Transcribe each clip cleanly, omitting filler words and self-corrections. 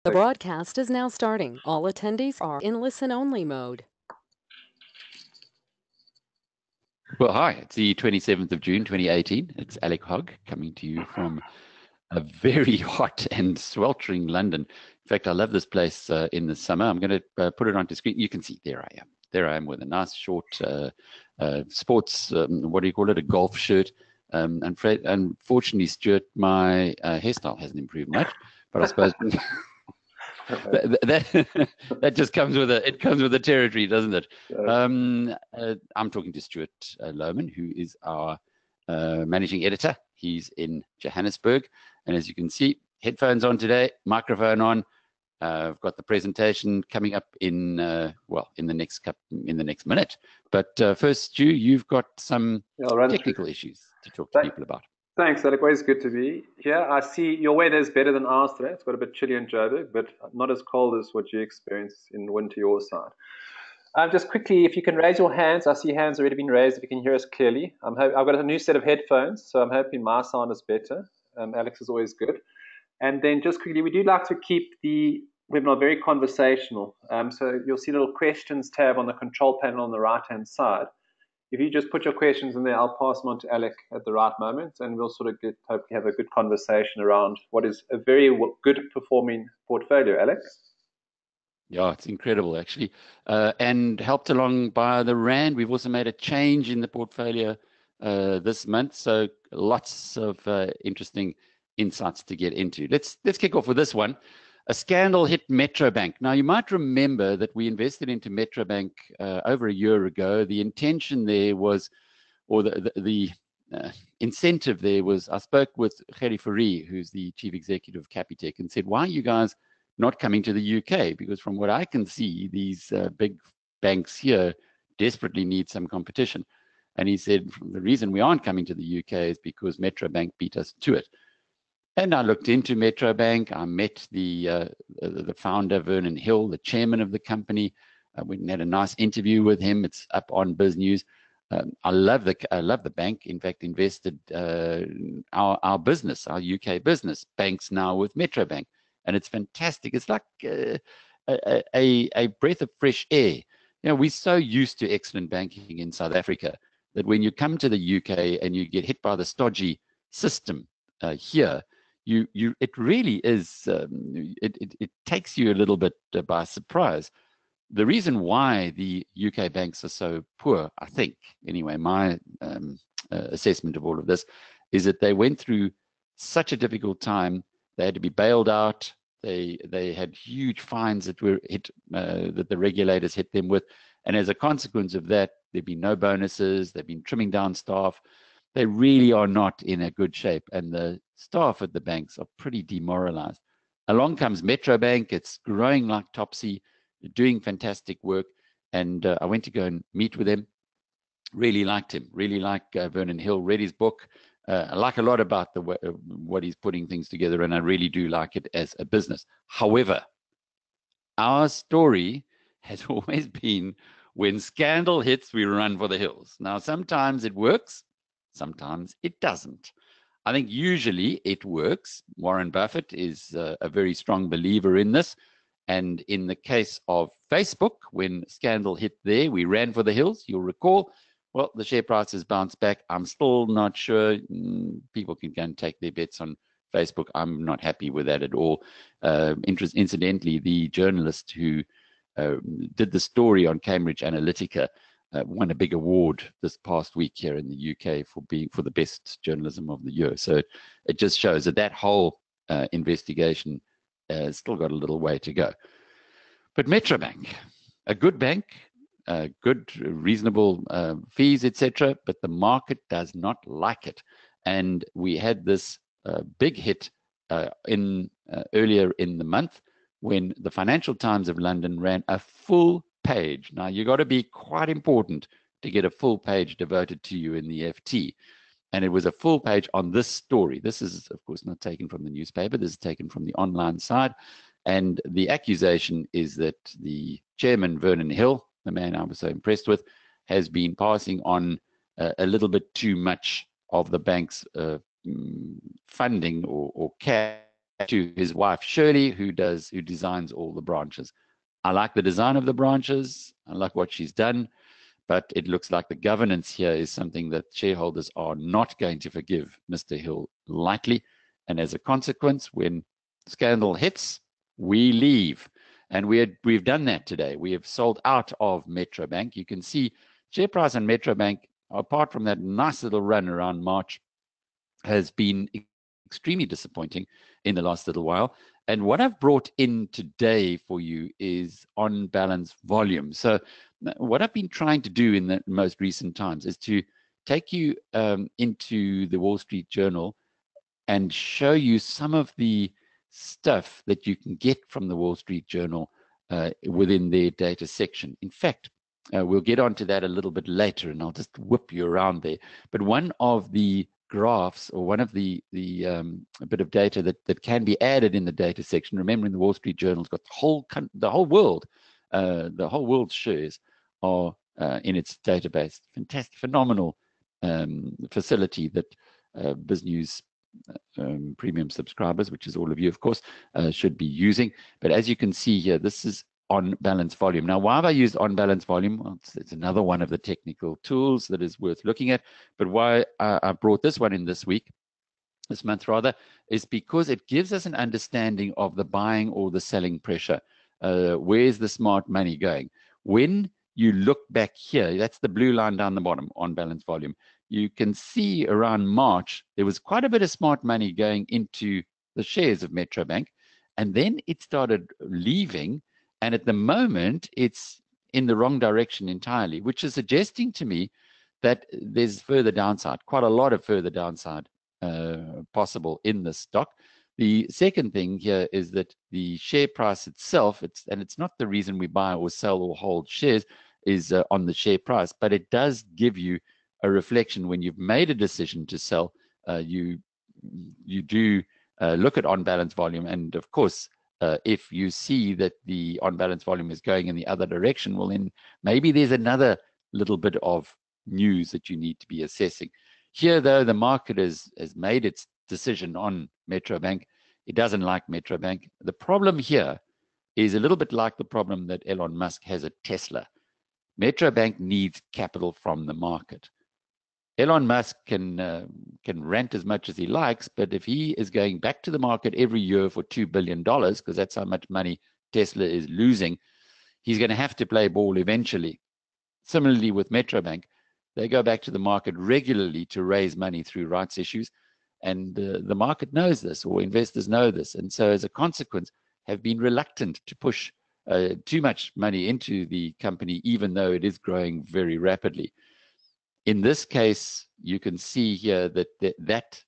The broadcast is now starting. All attendees are in listen-only mode. Well, hi, it's the 27th of June, 2018. It's Alec Hogg coming to you from a very hot and sweltering London. In fact, I love this place in the summer. I'm going to put it onto screen. You can see, there I am. There I am with a nice short sports, what do you call it, a golf shirt. Unfortunately, Stuart, my hairstyle hasn't improved much, but I suppose that just comes with the territory, doesn't it? I'm talking to Stuart Lohman, who is our managing editor. He's in Johannesburg, and as you can see, headphones on today, microphone on. I've got the presentation coming up in the next minute. But first, Stu, you've got some technical issues to talk to people about. Thanks, Alec. Always good to be here. I see your weather is better than ours today. It's got a bit chilly in Joburg, but not as cold as what you experience in winter your side. Just quickly, if you can raise your hands. I see hands already been raised. If you can hear us clearly. I've got a new set of headphones, so I'm hoping my sound is better. Alex is always good. And then just quickly, we do like to keep the webinar very conversational. So you'll see a little questions tab on the control panel on the right-hand side. If you just put your questions in there, I'll pass them on to Alec at the right moment, and we'll sort of hopefully have a good conversation around what is a very good performing portfolio, Alec. Yeah, it's incredible, actually. And helped along by the Rand. We've also made a change in the portfolio this month, so lots of interesting insights to get into. Let's kick off with this one. A scandal hit Metro Bank. Now, you might remember that we invested into Metro Bank over a year ago. The intention there was, or the incentive there was, I spoke with Gerrie Fourie, who's the chief executive of Capitec, and said, why are you guys not coming to the UK? Because from what I can see, these big banks here desperately need some competition. And he said, the reason we aren't coming to the UK is because Metro Bank beat us to it. And I looked into Metro Bank. I met the founder, Vernon Hill, the chairman of the company. We had a nice interview with him. It's up on Biz News. I love the bank. In fact, invested our business, our UK business, banks now with Metro Bank, and it's fantastic. It's like a breath of fresh air. You know, we're so used to excellent banking in South Africa that when you come to the UK and you get hit by the stodgy system here, it really is, it takes you a little bit by surprise. The reason why the UK banks are so poor, I think, anyway, my assessment of all of this, is that they went through such a difficult time. They had to be bailed out. They had huge fines that were hit, that the regulators hit them with. And as a consequence of that, there've been no bonuses. They've been trimming down staff. They really are not in a good shape, and the staff at the banks are pretty demoralized. Along comes Metro Bank. It's growing like Topsy, doing fantastic work, and I went to go and meet with him. Really liked him, really like Vernon Hill, read his book. I like a lot about what he's putting things together, and I really do like it as a business. However, our story has always been, when scandal hits, we run for the hills. Now, sometimes it works. Sometimes it doesn't. I think usually it works. Warren Buffett is a very strong believer in this. And in the case of Facebook, when scandal hit there, we ran for the hills. You'll recall, well, the share price has bounced back. I'm still not sure. People can go and take their bets on Facebook. I'm not happy with that at all. Incidentally, the journalist who did the story on Cambridge Analytica won a big award this past week here in the UK for the best journalism of the year. So it just shows that whole investigation still got a little way to go. But Metro Bank, a good bank, good, reasonable fees, etc., but the market does not like it. And we had this big hit earlier in the month when the Financial Times of London ran a full page. Now, you got to be quite important to get a full page devoted to you in the FT. And it was a full page on this story. This is, of course, not taken from the newspaper. This is taken from the online side. And the accusation is that the chairman, Vernon Hill, the man I was so impressed with, has been passing on a little bit too much of the bank's funding or cash to his wife Shirley, who designs all the branches. I like the design of the branches. I like what she's done, but it looks like the governance here is something that shareholders are not going to forgive Mr. Hill lightly. And as a consequence, when scandal hits, we leave. And we've done that today. We have sold out of Metro Bank. You can see share price on Metro Bank, apart from that nice little run around March, has been extremely disappointing in the last little while. And what I've brought in today for you is on balance volume. So what I've been trying to do in the most recent times is to take you into the Wall Street Journal and show you some of the stuff that you can get from the Wall Street Journal within their data section. In fact, we'll get onto that a little bit later, and I'll just whip you around there. But one of the graphs, or one of the a bit of data that can be added in the data section. Remembering the Wall Street Journal's got the whole world's shares are in its database. Fantastic, phenomenal facility that BizNews premium subscribers, which is all of you, of course, should be using. But as you can see here, this is on balance volume. Now, why have I used on balance volume? Well, it's another one of the technical tools that is worth looking at. But why I brought this one in this month rather, is because it gives us an understanding of the buying or the selling pressure. Where's the smart money going? When you look back here, that's the blue line down the bottom, on balance volume. You can see around March, there was quite a bit of smart money going into the shares of Metro Bank, and then it started leaving. And at the moment, it's in the wrong direction entirely, which is suggesting to me that there's further downside, quite a lot of further downside possible in this stock. The second thing here is that the share price itself, it's not the reason we buy or sell or hold shares, is on the share price, but it does give you a reflection when you've made a decision to sell. You do look at on balance volume, and of course, if you see that the on balance volume is going in the other direction, well, then maybe there's another little bit of news that you need to be assessing. Here, though, the market has made its decision on Metro Bank. It doesn't like Metro Bank. The problem here is a little bit like the problem that Elon Musk has at Tesla. Metro Bank needs capital from the market. Elon Musk can rant as much as he likes, but if he is going back to the market every year for $2 billion, because that's how much money Tesla is losing, he's going to have to play ball eventually. Similarly with Metro Bank, they go back to the market regularly to raise money through rights issues, and the market knows this, or investors know this, and so as a consequence have been reluctant to push too much money into the company, even though it is growing very rapidly. In this case, you can see here that that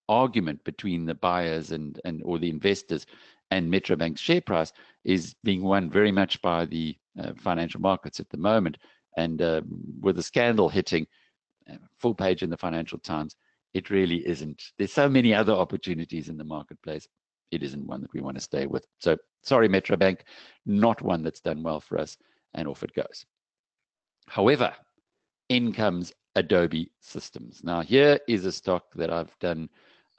argument between the buyers or the investors and Metro Bank's share price is being won very much by the financial markets at the moment. And with the scandal hitting, full page in the Financial Times, it really isn't. There's so many other opportunities in the marketplace. It isn't one that we want to stay with. So sorry, Metro Bank, not one that's done well for us, and off it goes. However, in comes Adobe Systems. Now, here is a stock that I've done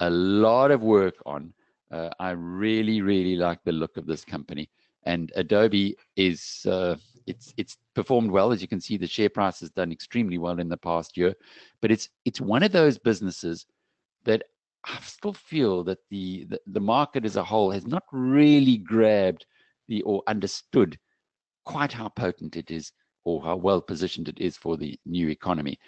a lot of work on. I really, really like the look of this company. And Adobe is, it's performed well. As you can see, the share price has done extremely well in the past year. But it's one of those businesses that I still feel that the market as a whole has not really grabbed or understood quite how potent it is, or how well positioned it is for the new economy.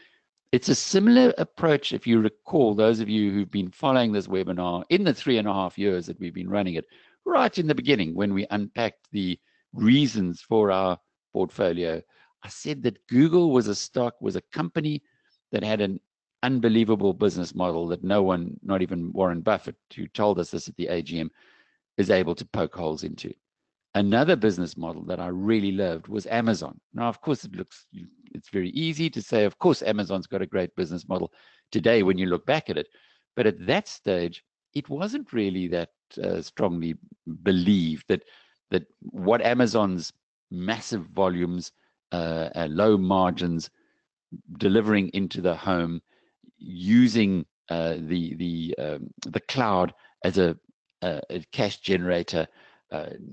It's a similar approach, if you recall, those of you who've been following this webinar in the 3.5 years that we've been running it, right in the beginning when we unpacked the reasons for our portfolio. I said that Google was a company that had an unbelievable business model that no one, not even Warren Buffett, who told us this at the AGM, is able to poke holes into. Another business model that I really loved was Amazon. Now, of course, it's very easy to say, of course, Amazon's got a great business model today when you look back at it. But at that stage, it wasn't really that strongly believed that what Amazon's massive volumes, low margins, delivering into the home, using the cloud as a a cash generator,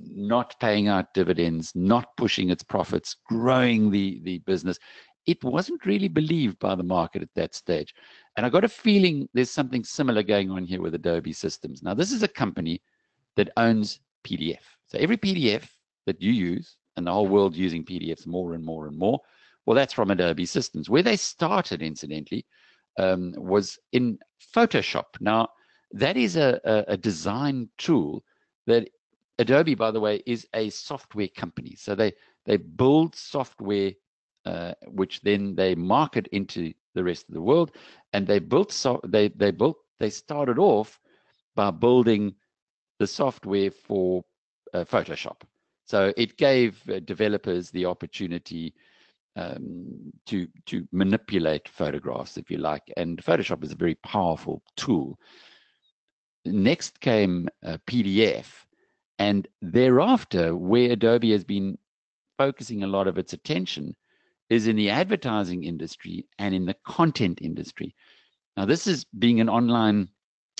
not paying out dividends, not pushing its profits, growing the business. It wasn't really believed by the market at that stage. And I got a feeling there's something similar going on here with Adobe Systems. Now, this is a company that owns PDF. So every PDF that you use, and the whole world using PDFs more and more and more, well, that's from Adobe Systems. Where they started, incidentally, was in Photoshop. Now, that is a design tool that Adobe, by the way, is a software company. So they build software, which then they market into the rest of the world. And they started off by building the software for Photoshop. So it gave developers the opportunity to manipulate photographs, if you like. And Photoshop is a very powerful tool. Next came PDF, and thereafter, where Adobe has been focusing a lot of its attention is in the advertising industry and in the content industry. Now, this is being an online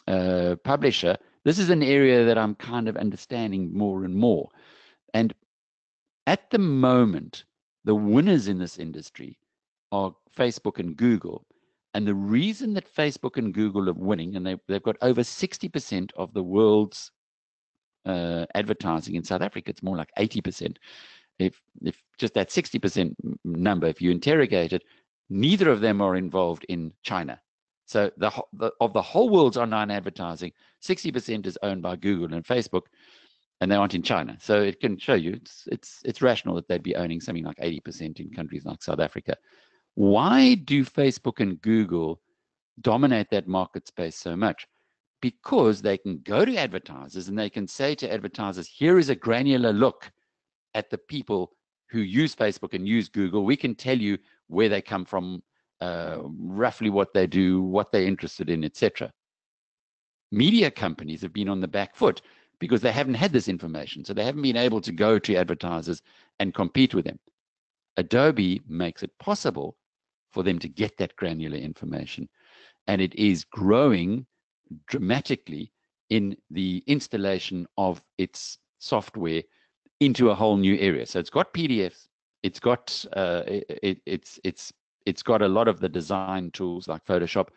publisher. This is an area that I'm kind of understanding more and more. And at the moment, the winners in this industry are Facebook and Google. And the reason that Facebook and Google are winning, and they've got over 60% of the world's advertising in South Africa, it's more like 80%. If just that 60% number, if you interrogate it, neither of them are involved in China. So of the whole world's online advertising, 60% is owned by Google and Facebook, and they aren't in China. So it can show you it's rational that they'd be owning something like 80% in countries like South Africa. Why do Facebook and Google dominate that market space so much? Because they can go to advertisers and they can say to advertisers, here is a granular look at the people who use Facebook and use Google. We can tell you where they come from, roughly what they do, what they're interested in, etc. Media companies have been on the back foot because they haven't had this information. So they haven't been able to go to advertisers and compete with them. Adobe makes it possible for them to get that granular information. And it is growing dramatically in the installation of its software into a whole new area. So it's got PDFs, it's got it's got a lot of the design tools like Photoshop,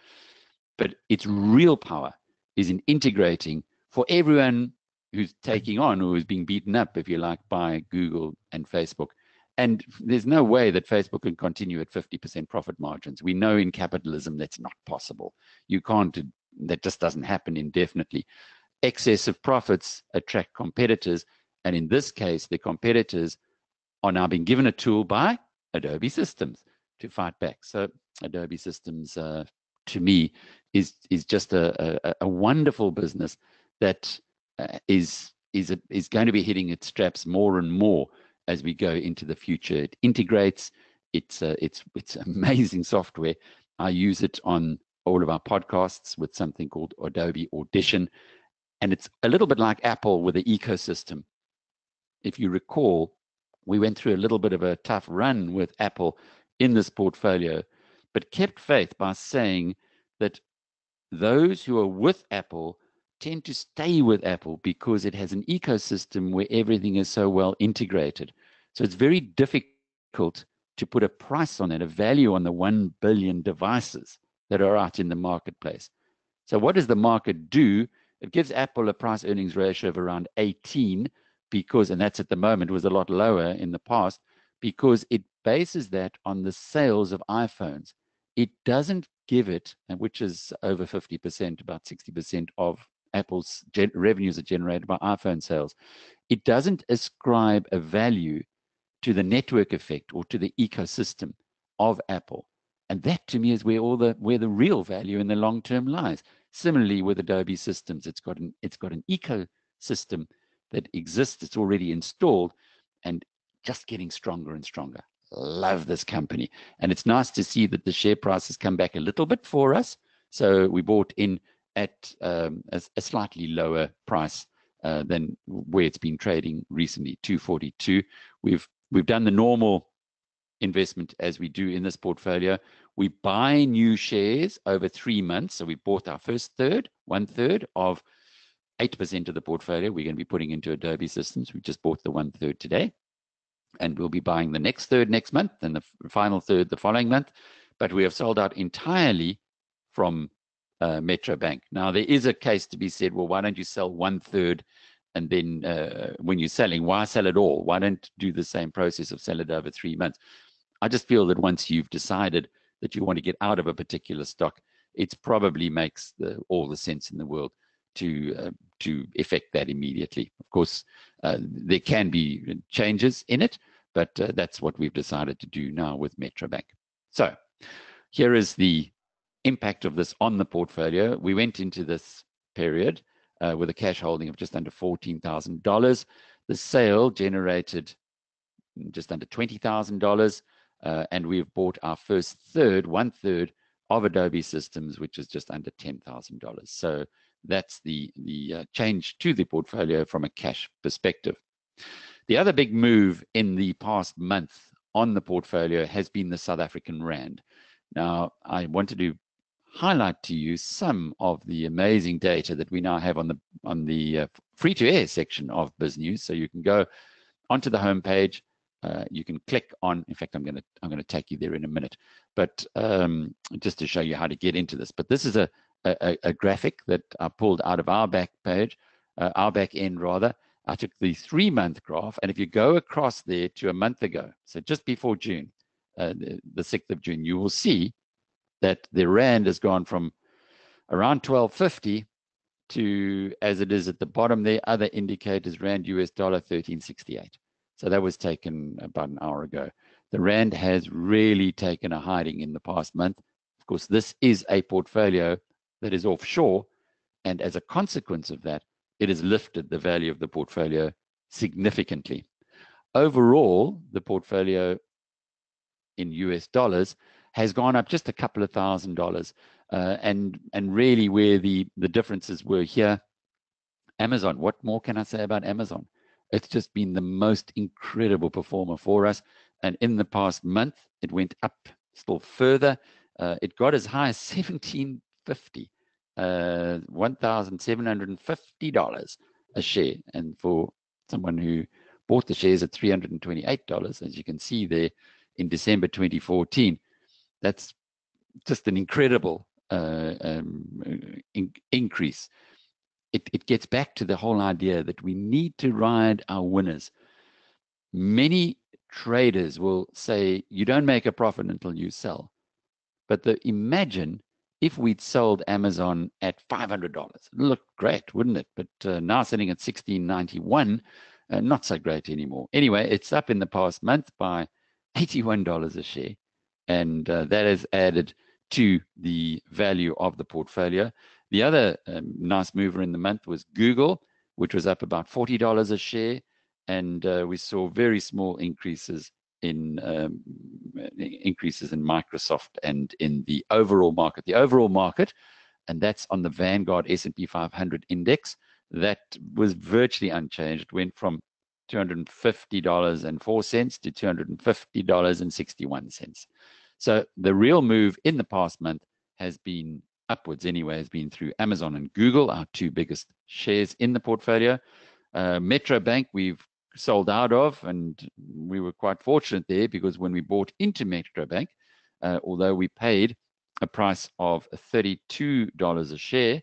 but its real power is in integrating for everyone who's taking on or who's being beaten up, if you like, by Google and Facebook. And there's no way that Facebook can continue at 50% profit margins. We know in capitalism that's not possible. You can't, that just doesn't happen indefinitely. Excessive profits attract competitors. And in this case, the competitors are now being given a tool by Adobe Systems to fight back. So Adobe Systems, to me, is just a wonderful business that is going to be hitting its straps more and more as we go into the future. It integrates. It's amazing software. I use it on all of our podcasts with something called Adobe Audition, and it's a little bit like Apple with the ecosystem. If you recall, we went through a little bit of a tough run with Apple in this portfolio, but kept faith by saying that those who are with Apple tend to stay with Apple because it has an ecosystem where everything is so well integrated. So it's very difficult to put a price on it, a value on the 1 billion devices that are out in the marketplace. So what does the market do? It gives Apple a price earnings ratio of around 18 because, and that's at the moment, was a lot lower in the past, because it bases that on the sales of iPhones. It doesn't give it, which is over 50%, about 60% of Apple's revenues are generated by iPhone sales. It doesn't ascribe a value to the network effect or to the ecosystem of Apple. And that to me is where where the real value in the long term lies. Similarly with Adobe Systems, it's got an ecosystem that exists, it's already installed and just getting stronger and stronger. Love this company. And it's nice to see that the share price has come back a little bit for us. So we bought in at a slightly lower price than where it's been trading recently, 242. We've done the normal investment as we do in this portfolio. We buy new shares over 3 months. So we bought our first one third of 8% of the portfolio we're going to be putting into Adobe systems. We just bought the 1/3 today, and we'll be buying the next third next month and the final third the following month. But we have sold out entirely from Metro Bank. Now, there is a case to be said, well, why don't you sell 1/3, and then when you're selling, why sell it all? Why don't do the same process of sell it over 3 months? I just feel that once you've decided that you want to get out of a particular stock, it probably makes all the sense in the world to effect that immediately. Of course, there can be changes in it, but that's what we've decided to do now with Metro Bank. So here is the impact of this on the portfolio. We went into this period with a cash holding of just under $14,000. The sale generated just under $20,000, and we've bought our first 1/3 of Adobe systems, which is just under $10,000. So that's the change to the portfolio from a cash perspective. The other big move in the past month on the portfolio has been the South African rand. Now, I wanted to highlight to you some of the amazing data that we now have on the free-to-air section of BizNews. So you can go onto the homepage. You can click on. In fact, I'm going to take you there in a minute. But just to show you how to get into this. But this is a graphic that I pulled out of our back page, our back end rather. I took the 3-month graph, and if you go across there to a month ago, so just before June, the 6th of June, you will see that the rand has gone from around 12.50 to, as it is at the bottom there, other indicators, rand US dollar 13.68. So that was taken about an hour ago. The rand has really taken a hiding in the past month. Of course, this is a portfolio that is offshore, and as a consequence of that, it has lifted the value of the portfolio significantly. Overall, the portfolio in US dollars has gone up just a couple of $1,000, and really where the differences were here. Amazon, what more can I say about Amazon? It's just been the most incredible performer for us, and in the past month it went up still further. It got as high as $1,750, $1,750 a share, and for someone who bought the shares at $328, as you can see there, in December 2014, that's just an incredible increase. It gets back to the whole idea that we need to ride our winners. Many traders will say you don't make a profit until you sell. But imagine if we'd sold Amazon at $500. It looked great, wouldn't it? But now sitting at $16.91, not so great anymore. Anyway, it's up in the past month by $81 a share. And that has added to the value of the portfolio. The other nice mover in the month was Google, which was up about $40 a share, and we saw very small increases in Microsoft and in the overall market. The overall market, and that's on the Vanguard S&P 500 index, that was virtually unchanged. It went from $250.04 to $250.61. So the real move in the past month has been upwards anyway, has been through Amazon and Google, our two biggest shares in the portfolio. Metro Bank we've sold out of, and we were quite fortunate there because when we bought into Metro Bank, although we paid a price of $32 a share,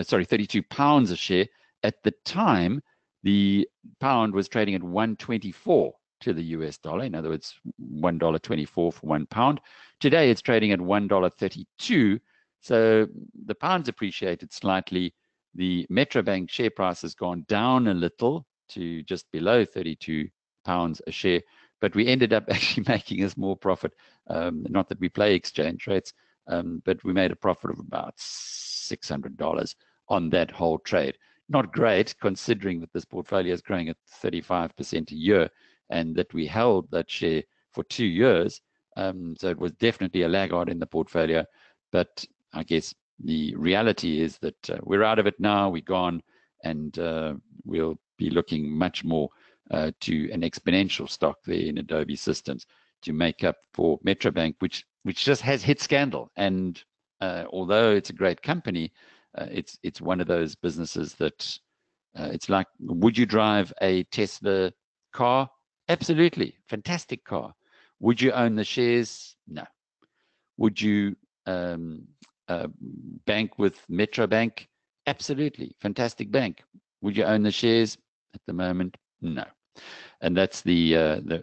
sorry, 32 pounds a share, at the time the pound was trading at 124 to the US dollar. In other words, $1.24 for 1 pound. Today it's trading at $1.32. So the pound's appreciated slightly. The Metro Bank share price has gone down a little to just below 32 pounds a share, but we ended up actually making us more profit. Not that we play exchange rates, but we made a profit of about $600 on that whole trade. Not great, considering that this portfolio is growing at 35% a year and that we held that share for 2 years. So it was definitely a laggard in the portfolio. But I guess the reality is that we're out of it now, we're gone, and we'll be looking much more to an exponential stock there in Adobe systems to make up for Metro Bank, which just has hit scandal. And although it's a great company, It's one of those businesses that it's like, would you drive a Tesla car? Absolutely, fantastic car. Would you own the shares? No. Would you um, bank with Metro Bank? Absolutely, fantastic bank. Would you own the shares? At the moment, no. And that's the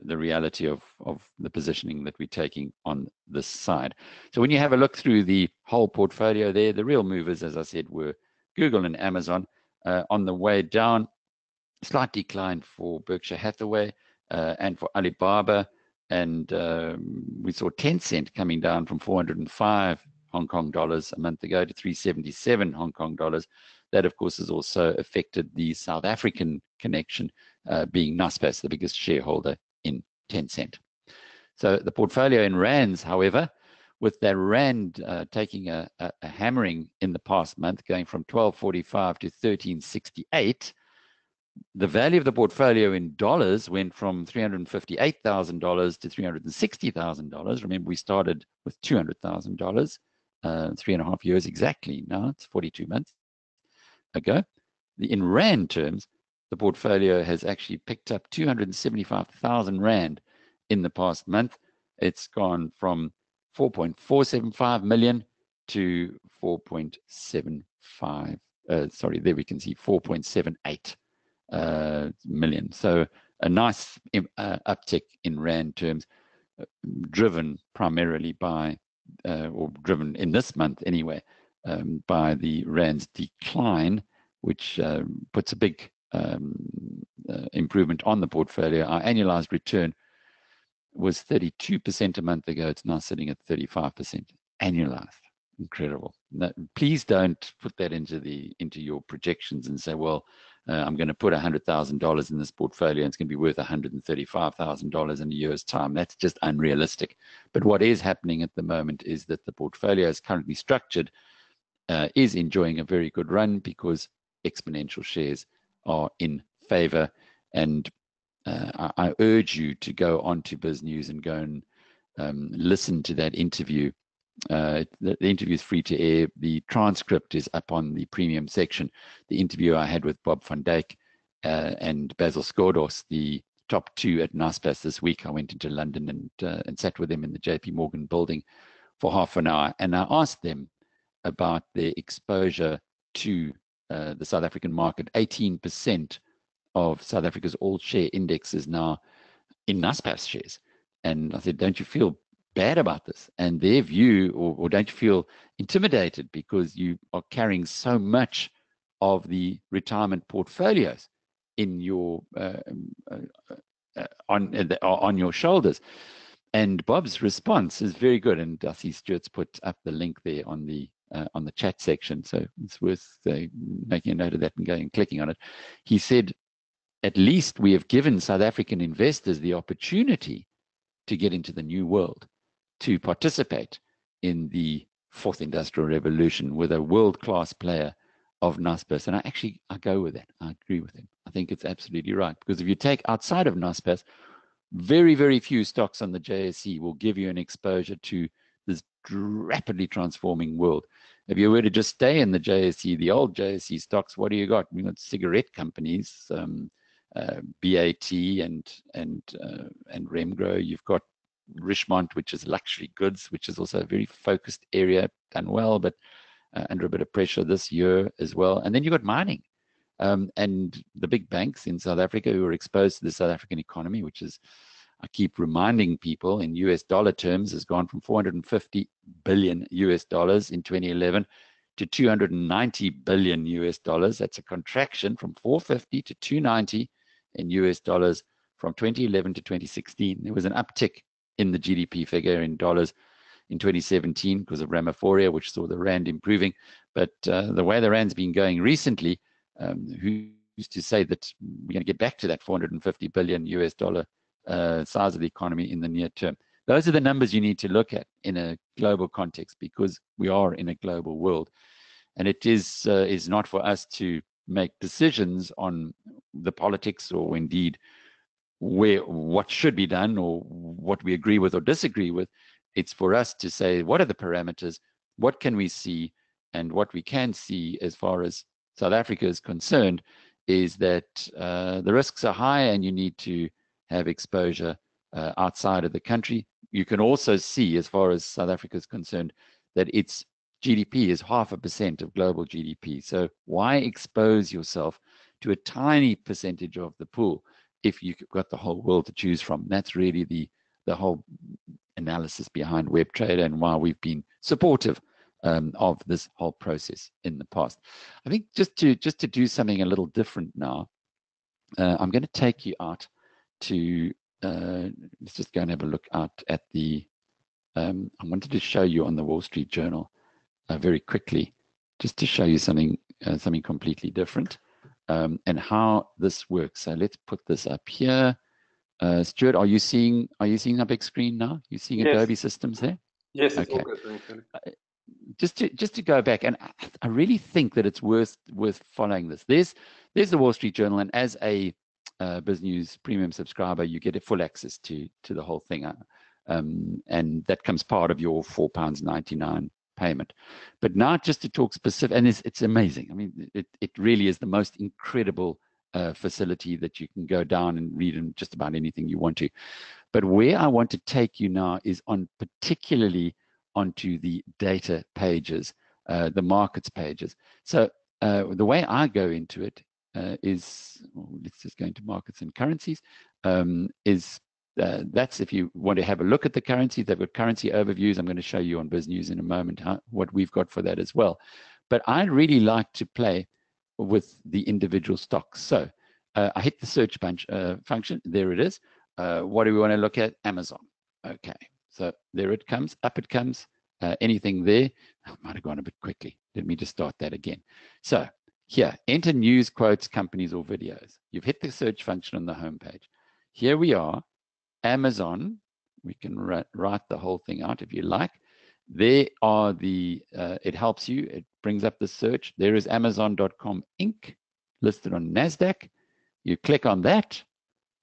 reality of the positioning that we're taking on this side. So when you have a look through the whole portfolio there, the real movers, as I said, were Google and Amazon. On the way down, slight decline for Berkshire Hathaway and for Alibaba. And we saw Tencent coming down from 405 Hong Kong dollars a month ago to 377 Hong Kong dollars. That, of course, has also affected the South African connection, being Naspers, the biggest shareholder in Tencent. So the portfolio in rands, however, with that rand taking a hammering in the past month, going from 12.45 to 13.68, the value of the portfolio in dollars went from $358,000 to $360,000. Remember, we started with $200,000 3.5 years exactly. Now it's 42 months ago. In rand terms, the portfolio has actually picked up 275,000 rand in the past month. It's gone from 4.475 million to 4.75. Sorry, there we can see 4.78 million. So a nice uptick in rand terms, driven primarily by, or driven in this month anyway, by the rand's decline, which puts a big improvement on the portfolio. Our annualized return was 32% a month ago. It's now sitting at 35% annualized. Incredible. Now, please don't put that into your projections and say, well, I'm going to put $100,000 in this portfolio and it's going to be worth $135,000 in a year's time. That's just unrealistic. But what is happening at the moment is that the portfolio is currently structured, is enjoying a very good run because exponential shares are in favor. And I urge you to go onto Biz News and go and listen to that interview. The interview is free to air. The transcript is up on the premium section. The interview I had with Bob van Dijk and Basil Skordos, the top two at Naspers this week. I went into London and sat with them in the JP Morgan building for half an hour. And I asked them about their exposure to the South African market. 18% of South Africa's all share index is now in Naspers shares. And I said, don't you feel bad about this? And their view, or don't you feel intimidated because you are carrying so much of the retirement portfolios in your on your shoulders? And Bob's response is very good, and I see Stuart's put up the link there on the chat section, so it's worth making a note of that and going and clicking on it. He said, at least we have given South African investors the opportunity to get into the new world, to participate in the fourth industrial revolution with a world-class player of Naspers. And I go with that. I agree with him. I think it's absolutely right. Because if you take outside of Naspers, very, very few stocks on the JSE will give you an exposure to this rapidly transforming world. If you were to just stay in the JSE, the old JSE stocks, what do you got? You got cigarette companies, BAT and Remgro. You've got Richemont, which is luxury goods, which is also a very focused area, done well, but under a bit of pressure this year as well. And then you've got mining and the big banks in South Africa who are exposed to the South African economy, which is, I keep reminding people, in US dollar terms, has gone from $450 billion US dollars in 2011 to $290 billion US dollars. That's a contraction from 450 to 290 in US dollars from 2011 to 2016. There was an uptick in the GDP figure in dollars in 2017 because of Ramaphosa, which saw the rand improving. But the way the rand's been going recently, who's to say that we're going to get back to that 450 billion US dollar size of the economy in the near term? Those are the numbers you need to look at in a global context, because we are in a global world. And it is not for us to make decisions on the politics or indeed what should be done or what we agree with or disagree with. It's for us to say, what are the parameters? What can we see? And what we can see as far as South Africa is concerned is that the risks are high and you need to have exposure outside of the country. You can also see, as far as South Africa is concerned, that its GDP is 0.5% of global GDP. So why expose yourself to a tiny percentage of the pool if you've got the whole world to choose from? That's really the whole analysis behind WebTrader and why we've been supportive of this whole process in the past. I think just to do something a little different now, I'm going to take you out to, let's just go and have a look out at the, I wanted to show you on the Wall Street Journal very quickly, just to show you something completely different and how this works. So let's put this up here. Stuart, are you seeing a big screen now? You seeing Yes. Adobe systems there? Yes, it's okay. all good. Thank you. Just to go back, and I really think that it's worth following this. There's the Wall Street Journal, and as a BizNews premium subscriber, you get a full access to the whole thing, and that comes part of your £4.99 payment. But now, just to talk specific, and it's amazing. I mean, it really is the most incredible facility that you can go down and read in just about anything you want to. But where I want to take you now is particularly onto the data pages, the markets pages. So the way I go into it is, let's just go into markets and currencies, that's if you want to have a look at the currencies. They've got currency overviews. I'm going to show you on BizNews in a moment what we've got for that as well. But I really like to play with the individual stocks. So I hit the search function. There it is. What do we want to look at? Amazon. Okay. So there it comes, up it comes, anything there. I might have gone a bit quickly. Let me just start that again. So here, enter news, quotes, companies, or videos. You've hit the search function on the homepage. Here we are, Amazon. We can write the whole thing out if you like. There are it helps you. It brings up the search. There is Amazon.com Inc. listed on NASDAQ. You click on that,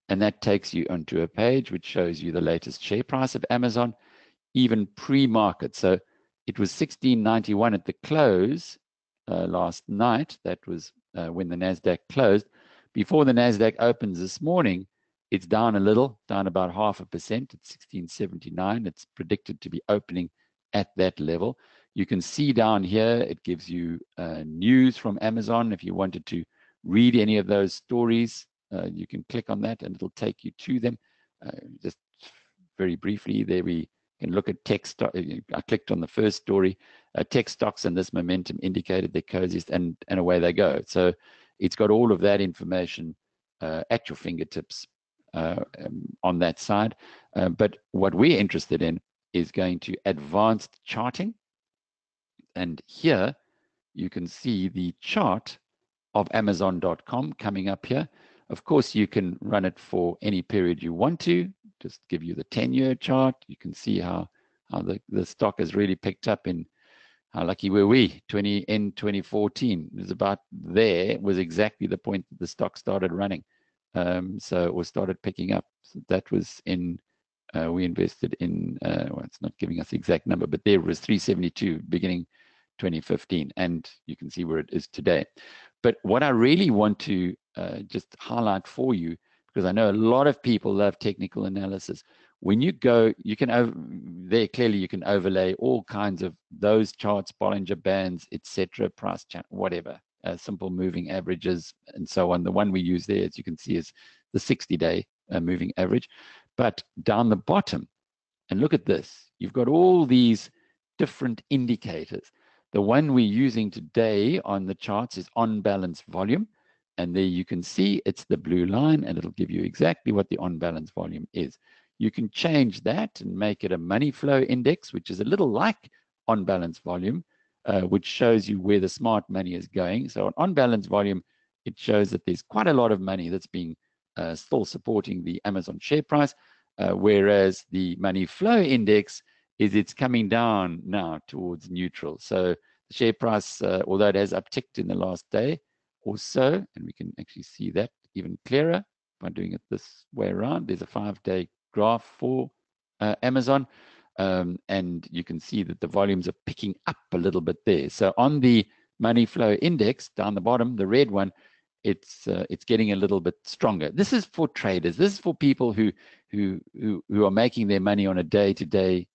and that takes you onto a page which shows you the latest share price of Amazon, even pre-market. So it was $16.91 at the close last night. That was when the NASDAQ closed. Before the NASDAQ opens this morning, it's down a little, down about 0.5%. It's $16.79. It's predicted to be opening at that level. You can see down here, it gives you news from Amazon. If you wanted to read any of those stories, you can click on that and it'll take you to them. Just very briefly, there we can look at tech stock. I clicked on the first story. Tech stocks and this momentum indicated they're coziest, and away they go. So it's got all of that information at your fingertips on that side. But what we're interested in is going to advanced charting. And here you can see the chart of Amazon.com coming up here. Of course, you can run it for any period you want to. Just give you the 10-year chart. You can see how the stock has really picked up. In how lucky were we? In 2014, it was about there, was exactly the point that the stock started running. So it was started picking up. So that was in, we invested in, well, it's not giving us the exact number, but there was 372 beginning 2015, and you can see where it is today. But what I really want to just highlight for you, because I know a lot of people love technical analysis. When you go, you can there clearly you can overlay all kinds of those charts, Bollinger Bands, etc., price chart, whatever, simple moving averages, and so on. The one we use there, as you can see, is the 60-day moving average. But down the bottom, and look at this, you've got all these different indicators. The one we're using today on the charts is on balance volume. And there you can see it's the blue line, and it'll give you exactly what the on balance volume is. You can change that and make it a money flow index, which is a little like on balance volume, which shows you where the smart money is going. So on balance volume, it shows that there's quite a lot of money that's being still supporting the Amazon share price, whereas the money flow index it's coming down now towards neutral. So the share price, although it has upticked in the last day or so, and we can actually see that even clearer by doing it this way around. There's a 5-day graph for Amazon. And you can see that the volumes are picking up a little bit there. So on the money flow index down the bottom, the red one, it's getting a little bit stronger. This is for traders. This is for people who are making their money on a day-to-day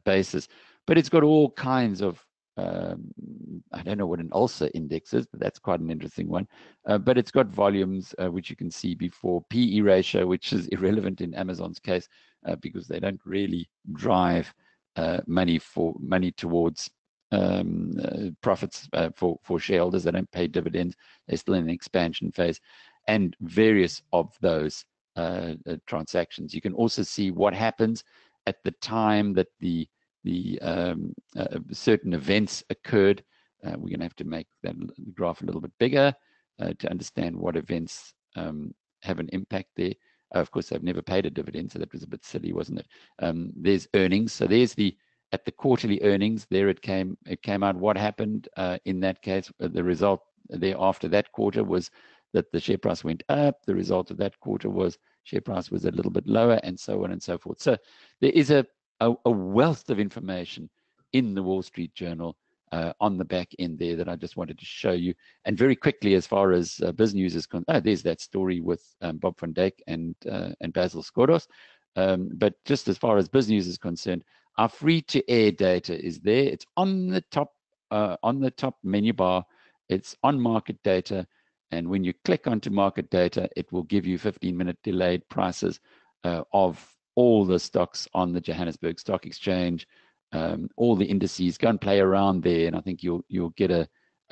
basis. But it's got all kinds of I don't know what an ulcer index is, but that's quite an interesting one. But it's got volumes, which you can see before, PE ratio, which is irrelevant in Amazon's case because they don't really drive money towards profits for shareholders. They don't pay dividends. They're still in an expansion phase, and various of those transactions. You can also see what happens at the time that the certain events occurred. We're going to have to make that graph a little bit bigger to understand what events have an impact there. Of course, they've never paid a dividend, so that was a bit silly, wasn't it? There's earnings. So there's at the quarterly earnings. There it came out. What happened in that case? The result there after that quarter was that the share price went up. The result of that quarter was share price was a little bit lower, and so on and so forth. So there is a wealth of information in the Wall Street Journal on the back end there that I just wanted to show you. And very quickly, as far as BizNews is concerned, there's that story with Bob van Dijk and Basil Skoros. But just as far as BizNews is concerned, our free-to-air data is there. It's on the top menu bar. It's on market data. And when you click onto market data, it will give you 15-minute delayed prices of all the stocks on the Johannesburg Stock Exchange, all the indices. Go and play around there, and I think you'll get a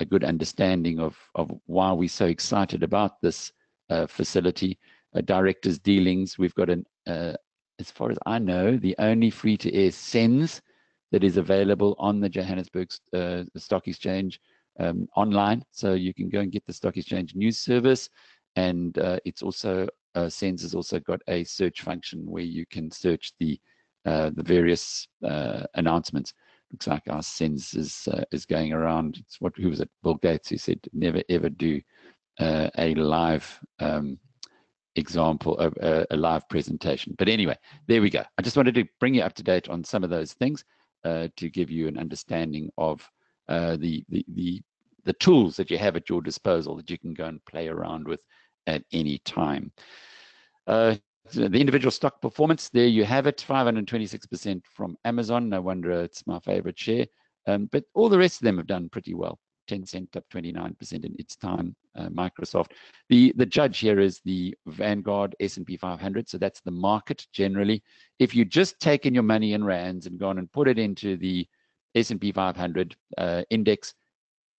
good understanding of why we're so excited about this facility. Directors' dealings. We've got as far as I know, the only free-to-air SENS that is available on the Johannesburg Stock Exchange online. So you can go and get the Stock Exchange news service, and it's also SENS has also got a search function where you can search the various announcements. Looks like our SENS is going around. It's who was it? Bill Gates, who said never ever do a live example of a live presentation. But anyway, there we go. I just wanted to bring you up to date on some of those things to give you an understanding of the tools that you have at your disposal that you can go and play around with at any time. The individual stock performance, there you have it, 526% from Amazon. No wonder it's my favorite share. But all the rest of them have done pretty well. Tencent up 29% in its time. Microsoft. The judge here is the Vanguard S&P 500. So that's the market generally. If you just taken your money in rands and gone and put it into the S&P 500 index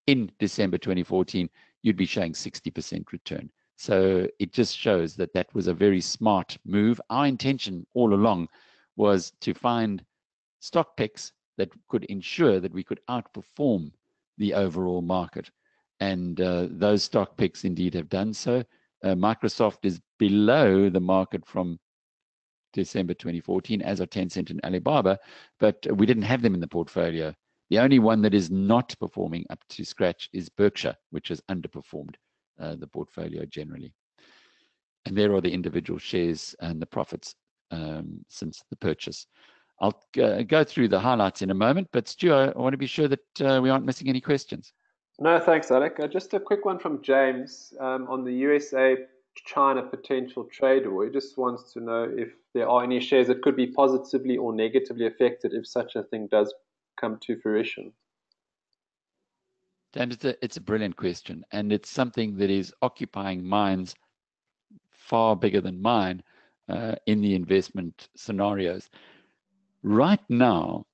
in December 2014, you'd be showing 60% return. So it just shows that that was a very smart move. Our intention all along was to find stock picks that could ensure that we could outperform the overall market. And those stock picks indeed have done so. Microsoft is below the market from December 2014, as are Tencent and Alibaba, but we didn't have them in the portfolio. The only one that is not performing up to scratch is Berkshire, which has underperformed the portfolio generally. And there are the individual shares and the profits since the purchase. I'll go through the highlights in a moment, but Stu, I want to be sure that we aren't missing any questions. No, thanks, Alec. Just a quick one from James on the USA-China potential trade war. He just wants to know if there are any shares that could be positively or negatively affected if such a thing does come to fruition. Dan, it's a brilliant question, and it's something that is occupying minds far bigger than mine in the investment scenarios. Right now,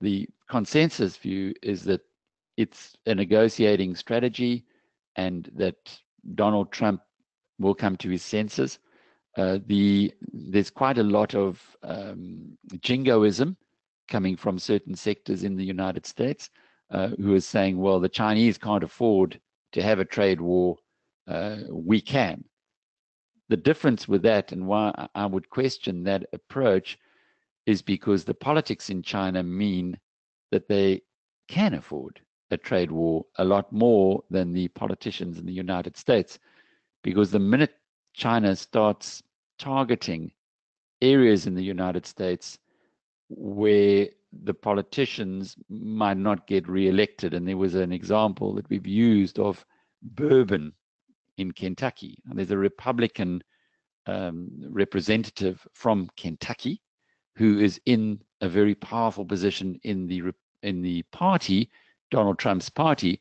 the consensus view is that it's a negotiating strategy and that Donald Trump will come to his senses. There's quite a lot of jingoism coming from certain sectors in the United States who are saying, well, the Chinese can't afford to have a trade war. We can. The difference with that, and why I would question that approach, is because the politics in China mean that they can afford a trade war a lot more than the politicians in the United States. Because the minute China starts targeting areas in the United States where the politicians might not get re-elected. And there was an example that we've used of Bourbon in Kentucky. And there's a Republican representative from Kentucky who is in a very powerful position in the party, Donald Trump's party.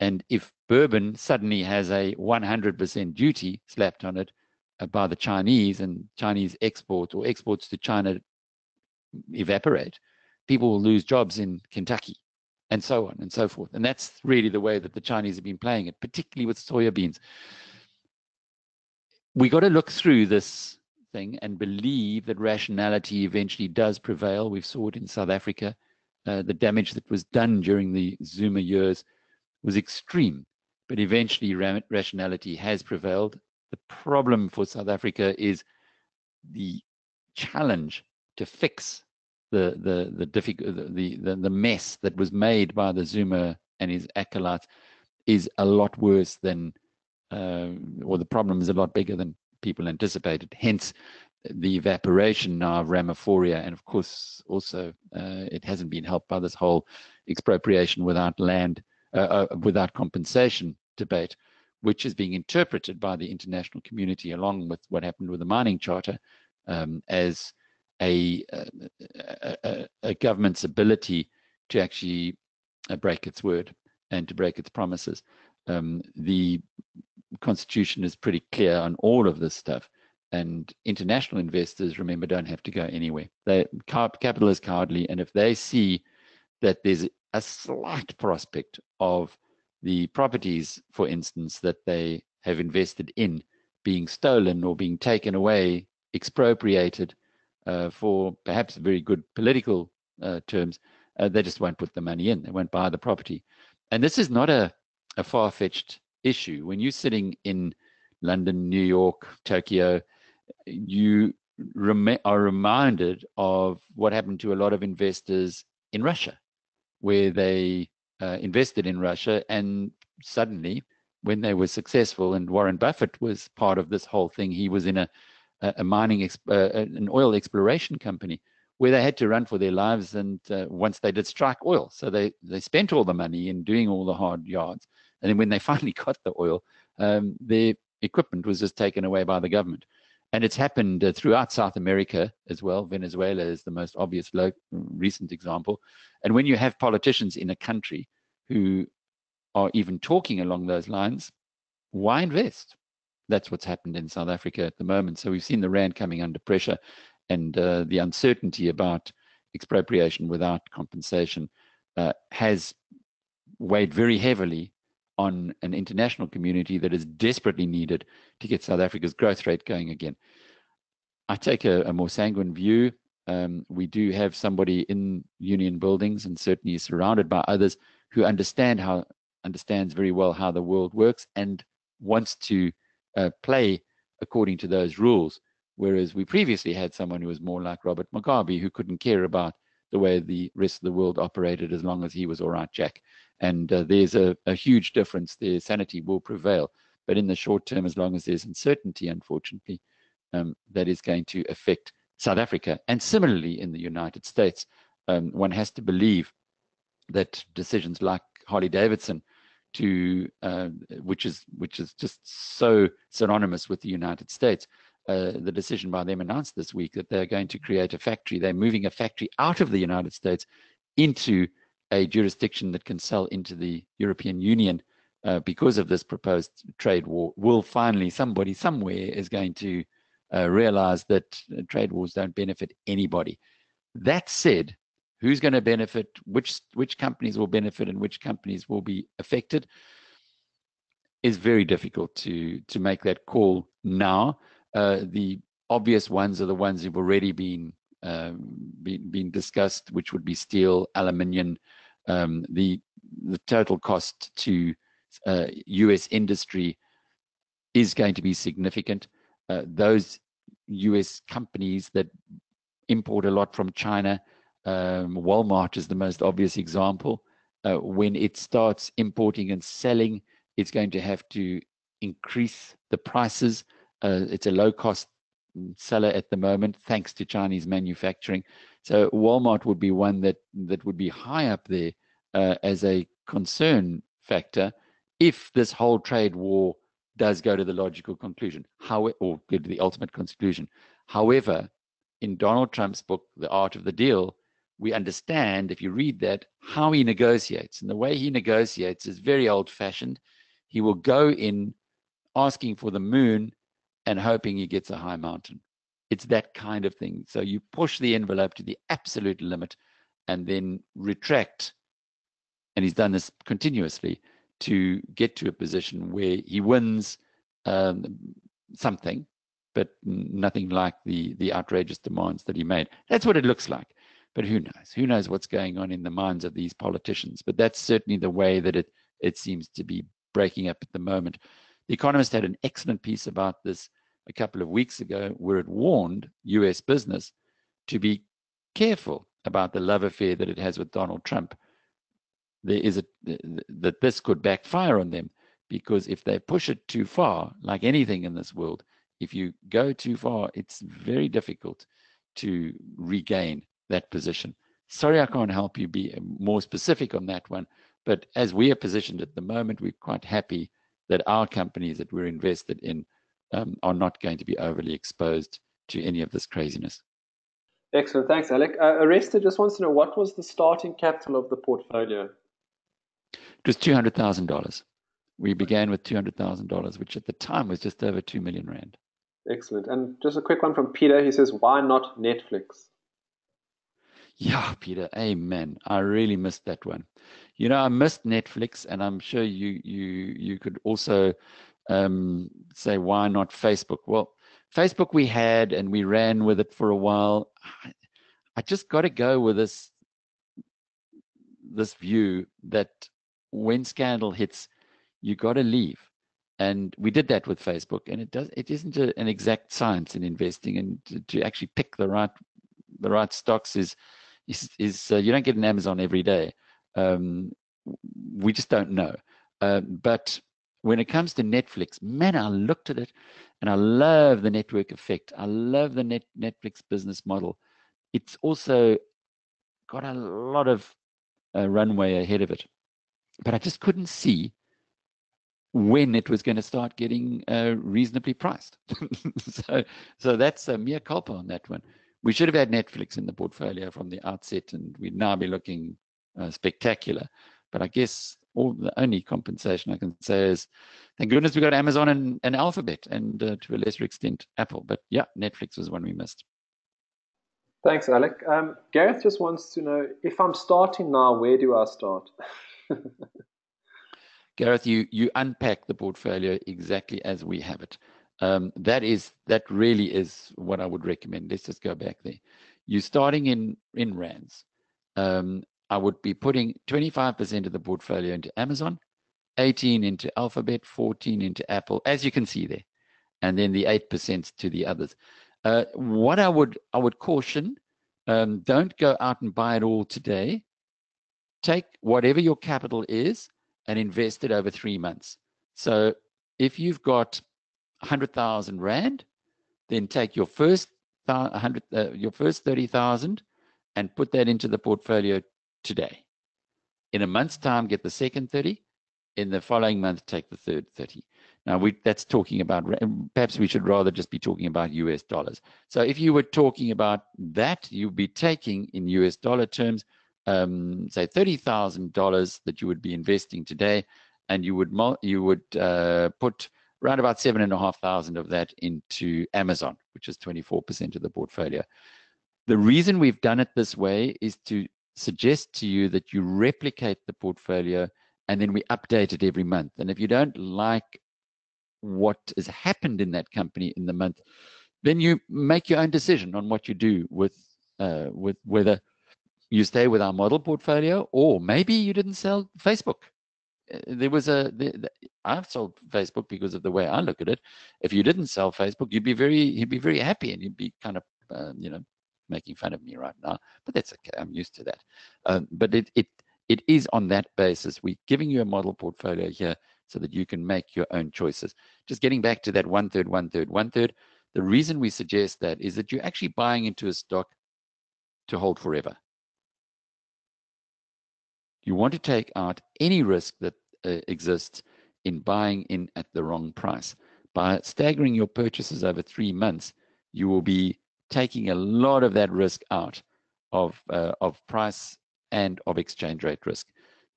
And if Bourbon suddenly has a 100% duty slapped on it by the Chinese, and Chinese exports or exports to China evaporate, people will lose jobs in Kentucky, and so on and so forth. And that's really the way that the Chinese have been playing it, particularly with soya beans. We got to look through this thing and believe that rationality eventually does prevail. We saw it in South Africa. The damage that was done during the Zuma years was extreme, but eventually rationality has prevailed. The problem for South Africa is the challenge to fix the mess that was made by the Zuma and his acolytes is a lot worse than, or the problem is a lot bigger than people anticipated. Hence, the evaporation now of Ramaphoria, and of course, also it hasn't been helped by this whole expropriation without land, without compensation debate, which is being interpreted by the international community, along with what happened with the mining charter, as a government's ability to actually break its word and to break its promises. The Constitution is pretty clear on all of this stuff, and international investors, remember, don't have to go anywhere. Capital is cowardly, and if they see that there's a slight prospect of the properties, for instance, that they have invested in being stolen or being taken away, expropriated for perhaps very good political terms, they just won't put the money in. They won't buy the property. And this is not a far-fetched issue. When you're sitting in London, New York, Tokyo, you are reminded of what happened to a lot of investors in Russia, where they invested in Russia, and suddenly, when they were successful, and Warren Buffett was part of this whole thing, he was in a mining, an oil exploration company, where they had to run for their lives, and once they did strike oil, so they spent all the money in doing all the hard yards, and then when they finally got the oil, their equipment was just taken away by the government. And it's happened throughout South America as well. Venezuela is the most obvious recent example. And when you have politicians in a country who are even talking along those lines, why invest? That's what's happened in South Africa at the moment. So we've seen the rand coming under pressure, and the uncertainty about expropriation without compensation has weighed very heavily on an international community that is desperately needed to get South Africa's growth rate going again. I take a more sanguine view. We do have somebody in Union Buildings, and certainly surrounded by others who understands very well how the world works and wants to play according to those rules. Whereas we previously had someone who was more like Robert Mugabe, who couldn't care about the way the rest of the world operated as long as he was all right, Jack. And there's a huge difference there. Sanity will prevail. But in the short term, as long as there's uncertainty, unfortunately, that is going to affect South Africa. And similarly in the United States, one has to believe that decisions like Harley-Davidson, which is just so synonymous with the United States, the decision by them announced this week that they're going to create a factory. They're moving a factory out of the United States into a jurisdiction that can sell into the European Union because of this proposed trade war. Will finally, somebody somewhere is going to realize that trade wars don't benefit anybody. That said, who's going to benefit, which companies will benefit and which companies will be affected, is very difficult to make that call now. The obvious ones are the ones who've already been discussed, which would be steel, aluminium. The total cost to US industry is going to be significant. Those US companies that import a lot from China, Walmart is the most obvious example. When it starts importing and selling, it's going to have to increase the prices. It's a low-cost seller at the moment, thanks to Chinese manufacturing. So Walmart would be one that would be high up there as a concern factor if this whole trade war does go to the logical conclusion, or go to the ultimate conclusion. However, in Donald Trump's book, The Art of the Deal, we understand, if you read that, how he negotiates. And the way he negotiates is very old-fashioned. He will go in asking for the moon and hoping he gets a high mountain. It's that kind of thing. So you push the envelope to the absolute limit and then retract. And he's done this continuously to get to a position where he wins something, but nothing like the outrageous demands that he made. That's what it looks like. But who knows? Who knows what's going on in the minds of these politicians? But that's certainly the way that it seems to be breaking up at the moment. The Economist had an excellent piece about this a couple of weeks ago, where it warned US business to be careful about the love affair that it has with Donald Trump. There is that this could backfire on them, because if they push it too far, like anything in this world, if you go too far, it's very difficult to regain that position. Sorry, I can't help you be more specific on that one, but as we are positioned at the moment, we're quite happy that our companies that we're invested in are not going to be overly exposed to any of this craziness. Excellent. Thanks, Alec. Arrested just wants to know, what was the starting capital of the portfolio? It was $200,000. We began with $200,000, which at the time was just over 2 million rand. Excellent. And just a quick one from Peter. He says, why not Netflix? Yeah, Peter, amen. I really missed that one. You know, I missed Netflix, and I'm sure you could also say, why not Facebook? Well, Facebook we had, and we ran with it for a while. I just got to go with this view that when scandal hits, you got to leave. And we did that with Facebook, and it isn't an exact science in investing, and to actually pick the right stocks is you don't get an Amazon every day. We just don't know. But when it comes to Netflix, man, I looked at it and I love the network effect. I love the Netflix business model. It's also got a lot of runway ahead of it. But I just couldn't see when it was going to start getting reasonably priced. so that's a mea culpa on that one. We should have had Netflix in the portfolio from the outset, and we'd now be looking spectacular. But I guess the only compensation I can say is, thank goodness we got Amazon and Alphabet, and to a lesser extent, Apple. But yeah, Netflix was one we missed. Thanks, Alec. Gareth just wants to know, if I'm starting now, where do I start? Gareth, you unpack the portfolio exactly as we have it. That really is what I would recommend. Let's just go back there. You're starting in rands. I would be putting 25% of the portfolio into Amazon, 18 into Alphabet, 14 into Apple, as you can see there, and then the 8% to the others. What I would caution, don't go out and buy it all today. Take whatever your capital is and invest it over 3 months. So if you've got 100,000 rand, then take your first 30,000 and put that into the portfolio today. In a month's time, get the second 30. In the following month, take the third 30. Now, that's talking about, perhaps we should rather just be talking about US dollars. So if you were talking about that, you'd be taking in US dollar terms, say $30,000 that you would be investing today, and you would put around about 7,500 of that into Amazon, which is 24% of the portfolio. The reason we've done it this way is to suggest to you that you replicate the portfolio and then we update it every month. And if you don't like what has happened in that company in the month, then you make your own decision on what you do with whether you stay with our model portfolio, or maybe you didn't sell Facebook. I've sold Facebook because of the way I look at it. If you didn't sell Facebook, you'd be very happy, and you'd be kind of making fun of me right now, but that's okay. I'm used to that. But it is on that basis. We're giving you a model portfolio here so that you can make your own choices. Just getting back to that 1/3, 1/3, 1/3. The reason we suggest that is that you're actually buying into a stock to hold forever. You want to take out any risk that exists in buying in at the wrong price. By staggering your purchases over 3 months, you will be taking a lot of that risk out of price and of exchange rate risk.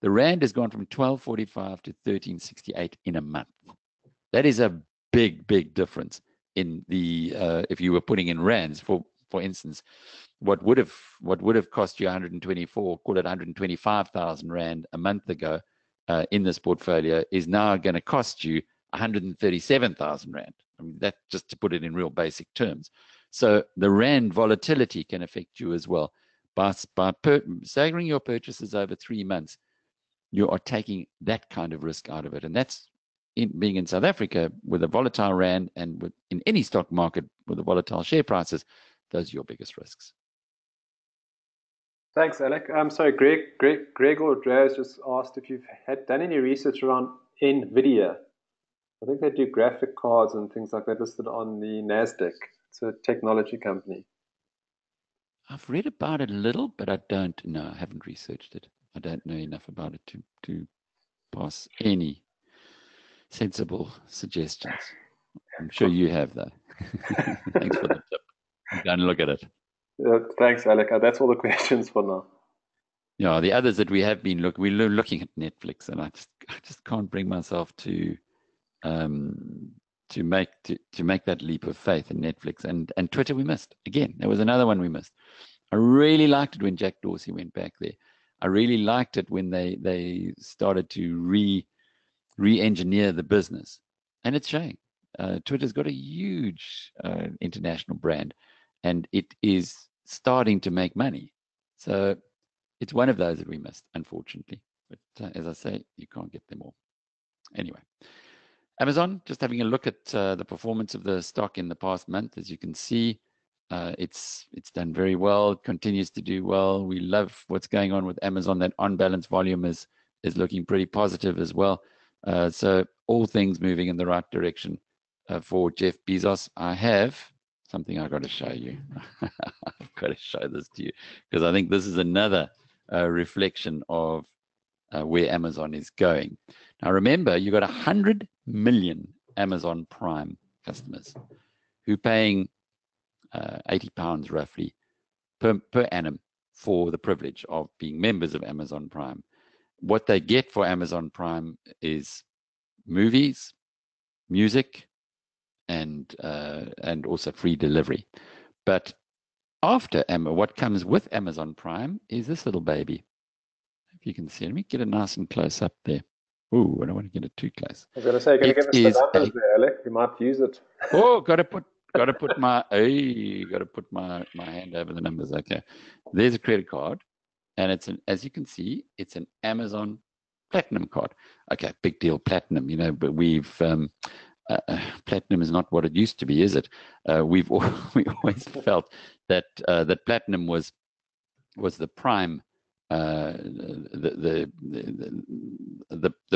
The rand has gone from 12.45 to 13.68 in a month. That is a big, big difference in the if you were putting in rands. For instance, what would have cost you 124, call it 125,000 rand a month ago in this portfolio is now going to cost you 137,000 rand. I mean, that just to put it in real basic terms. So the rand volatility can affect you as well. By staggering your purchases over 3 months, you are taking that kind of risk out of it. And that's being in South Africa with a volatile rand and in any stock market with the volatile share prices, those are your biggest risks. Thanks, Alec. I'm sorry, Greg or Draz just asked if you've done any research around NVIDIA. I think they do graphic cards and things like that listed on the NASDAQ. It's a technology company. I've read about it a little, but I don't know. I haven't researched it. I don't know enough about it to pass any sensible suggestions. I'm sure you have, though. Thanks for the tip. I'm going to look at it. Thanks, Alec. That's all the questions for now. Yeah, the others that we have been we're looking at Netflix, and I just can't bring myself to make that leap of faith in Netflix and Twitter. We missed again. There was another one we missed. I really liked it when Jack Dorsey went back there. I really liked it when they started to re-engineer the business, and it's showing. Twitter's got a huge international brand, and it is starting to make money. So it's one of those that we missed, unfortunately. But as I say, you can't get them all. Anyway, Amazon, just having a look at the performance of the stock in the past month. As you can see, it's done very well. It continues to do well. We love what's going on with Amazon. That on-balance volume is looking pretty positive as well. So all things moving in the right direction for Jeff Bezos. I have something I've got to show you. I've got to show this to you because I think this is another reflection of where Amazon is going. Now remember, you've got 100 million Amazon Prime customers who are paying £80 roughly per annum for the privilege of being members of Amazon Prime. What they get for Amazon Prime is movies, music, and also free delivery. But after what comes with Amazon Prime is this little baby. If you can see it, let me get it nice and close up there. Ooh, I don't want to get it too close. I was going to say, can you give us the numbers there, Alec? You might use it. Oh, got to put my hand over the numbers. Okay, there's a credit card, and as you can see, it's an Amazon Platinum card. Okay, big deal, Platinum. But we've Platinum is not what it used to be, is it? We always felt that that Platinum was the prime, the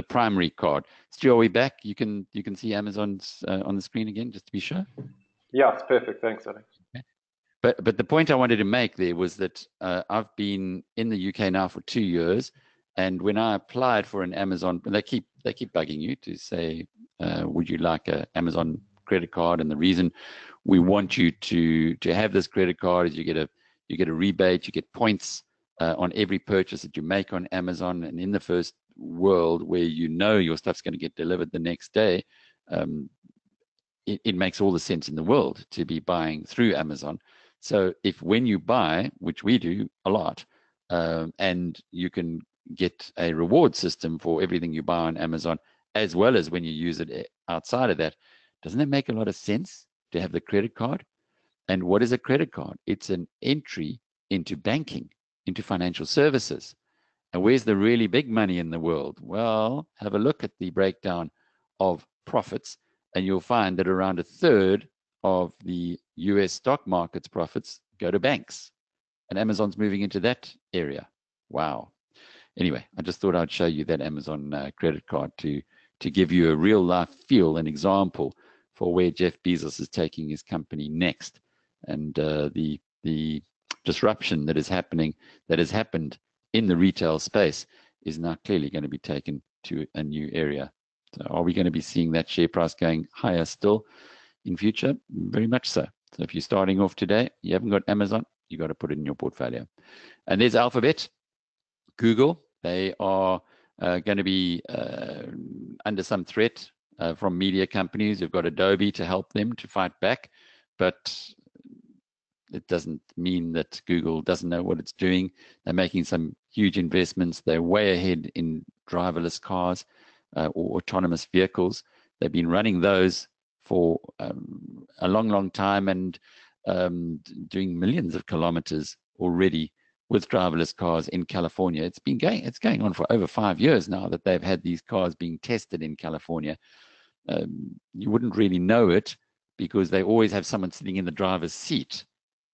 primary card. Stu, are we back? You can see Amazon's on the screen again, just to be sure. Yeah, it's perfect. Thanks, Alex. Okay. But the point I wanted to make there was that I've been in the UK now for 2 years, and when I applied for an Amazon, they keep bugging you to say, would you like an Amazon credit card? And the reason we want you to have this credit card is you get a rebate, you get points on every purchase that you make on Amazon. And in the first world where your stuff's going to get delivered the next day, it makes all the sense in the world to be buying through Amazon. So when you buy, which we do a lot, and you can get a reward system for everything you buy on Amazon, as well as when you use it outside of that, doesn't it make a lot of sense to have the credit card? And what is a credit card? It's an entry into banking, into financial services. And where's the really big money in the world? Well, have a look at the breakdown of profits, and you'll find that around a third of the US stock market's profits go to banks. And Amazon's moving into that area. Wow. Anyway, I just thought I'd show you that Amazon credit card to give you a real life feel, an example for where Jeff Bezos is taking his company next, and the disruption that is happening, that has happened in the retail space, is now clearly going to be taken to a new area. So are we going to be seeing that share price going higher still in future? Very much so. So if you're starting off today, you haven't got Amazon, you got to put it in your portfolio. And there's Alphabet, Google. They are going to be under some threat from media companies. You've got Adobe to help them to fight back, but it doesn't mean that Google doesn't know what it's doing. They're making some huge investments. They're way ahead in driverless cars or autonomous vehicles. They've been running those for a long, long time and doing millions of kilometers already with driverless cars in California. It's going on for over 5 years now that they've had these cars being tested in California. You wouldn't really know it because they always have someone sitting in the driver's seat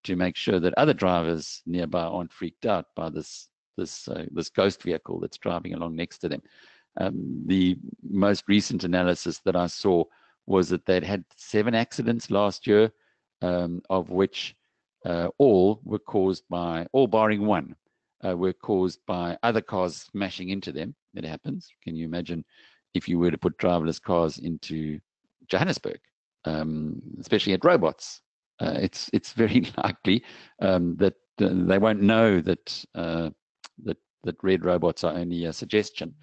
to make sure that other drivers nearby aren't freaked out by this ghost vehicle that's driving along next to them. The most recent analysis that I saw was that they'd had 7 accidents last year, of which all were caused by, all barring one, were caused by other cars smashing into them. It happens. Can you imagine if you were to put driverless cars into Johannesburg, especially at robots? It's very likely that they won't know that that red robots are only a suggestion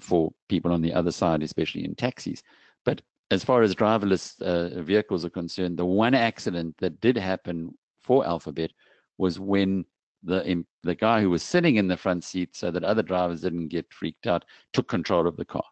for people on the other side, especially in taxis. But as far as driverless vehicles are concerned, the one accident that did happen for Alphabet was when the guy who was sitting in the front seat, so that other drivers didn't get freaked out, took control of the car.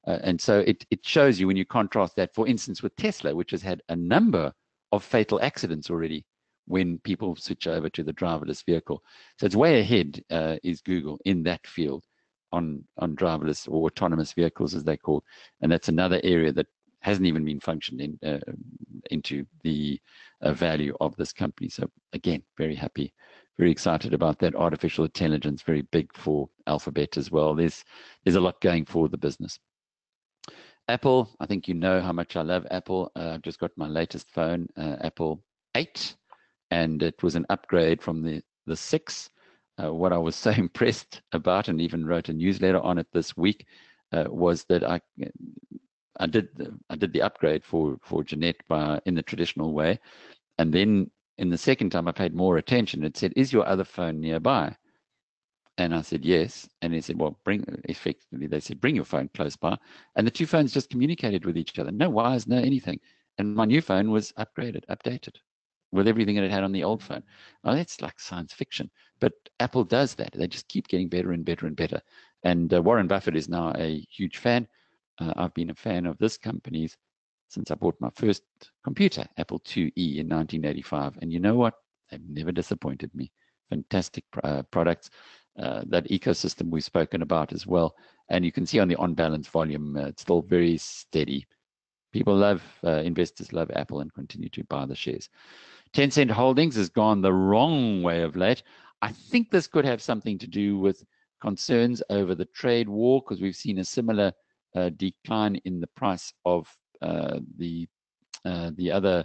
And so it shows you when you contrast that, for instance, with Tesla, which has had a number of fatal accidents already when people switch over to the driverless vehicle. So it's way ahead, is Google, in that field on driverless or autonomous vehicles, as they're called. And that's another area that hasn't even been functioned into the value of this company. So again, very happy, very excited about that. Artificial intelligence, very big for Alphabet as well. There's a lot going for the business. Apple, I think you know how much I love Apple. I've just got my latest phone, Apple 8, and it was an upgrade from the 6. What I was so impressed about, and even wrote a newsletter on it this week, was that I did the upgrade for Jeanette in the traditional way, and then in the second time I paid more attention. It said, "Is your other phone nearby?" And I said, yes. And he said, well, they said, bring your phone close by. And the two phones just communicated with each other. No wires, no anything. And my new phone was updated with everything that it had on the old phone. Oh, that's like science fiction. But Apple does that. They just keep getting better and better and better. And Warren Buffett is now a huge fan. I've been a fan of this company's since I bought my first computer, Apple IIe, in 1985. And you know what? They've never disappointed me. Fantastic products. That ecosystem we've spoken about as well. And you can see on the on-balance volume, it's still very steady. Investors love Apple and continue to buy the shares. Tencent Holdings has gone the wrong way of late. I think this could have something to do with concerns over the trade war, because we've seen a similar decline in the price of the other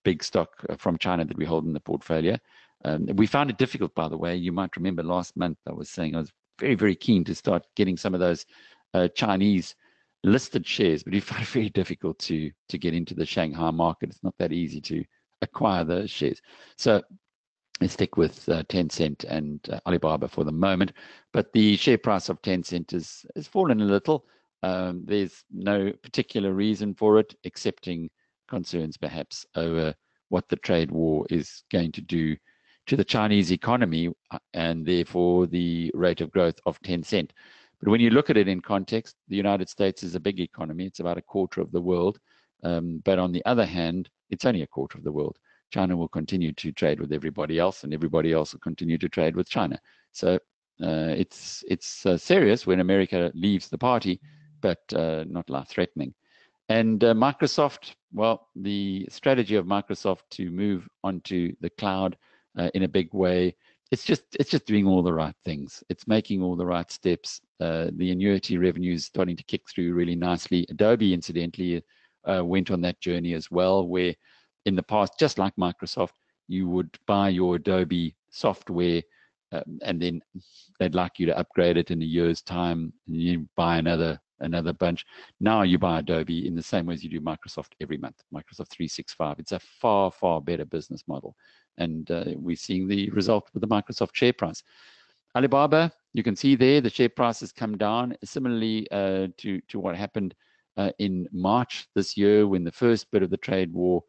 big stock from China that we hold in the portfolio. We found it difficult, by the way. You might remember last month I was saying I was very, very keen to start getting some of those Chinese listed shares, but we found it very difficult to get into the Shanghai market. It's not that easy to acquire those shares. So let's stick with Tencent and Alibaba for the moment. But the share price of Tencent has fallen a little. There's no particular reason for it, excepting concerns perhaps over what the trade war is going to do to the Chinese economy and therefore the rate of growth of Tencent. But when you look at it in context, the United States is a big economy. It's about a quarter of the world. But on the other hand, it's only a quarter of the world. China will continue to trade with everybody else, and everybody else will continue to trade with China. So it's serious when America leaves the party, but not life-threatening. And Microsoft, well, the strategy of Microsoft to move onto the cloud in a big way, it's just doing all the right things. It's making all the right steps. The annuity revenue is starting to kick through really nicely. Adobe, incidentally, went on that journey as well, where in the past, just like Microsoft, you would buy your Adobe software and then they'd like you to upgrade it in a year's time, and you buy another bunch. Now you buy Adobe in the same way as you do Microsoft every month, Microsoft 365. It's a far, far better business model. And we're seeing the result with the Microsoft share price. Alibaba, you can see there, the share price has come down, similarly to what happened in March this year when the first bit of the trade war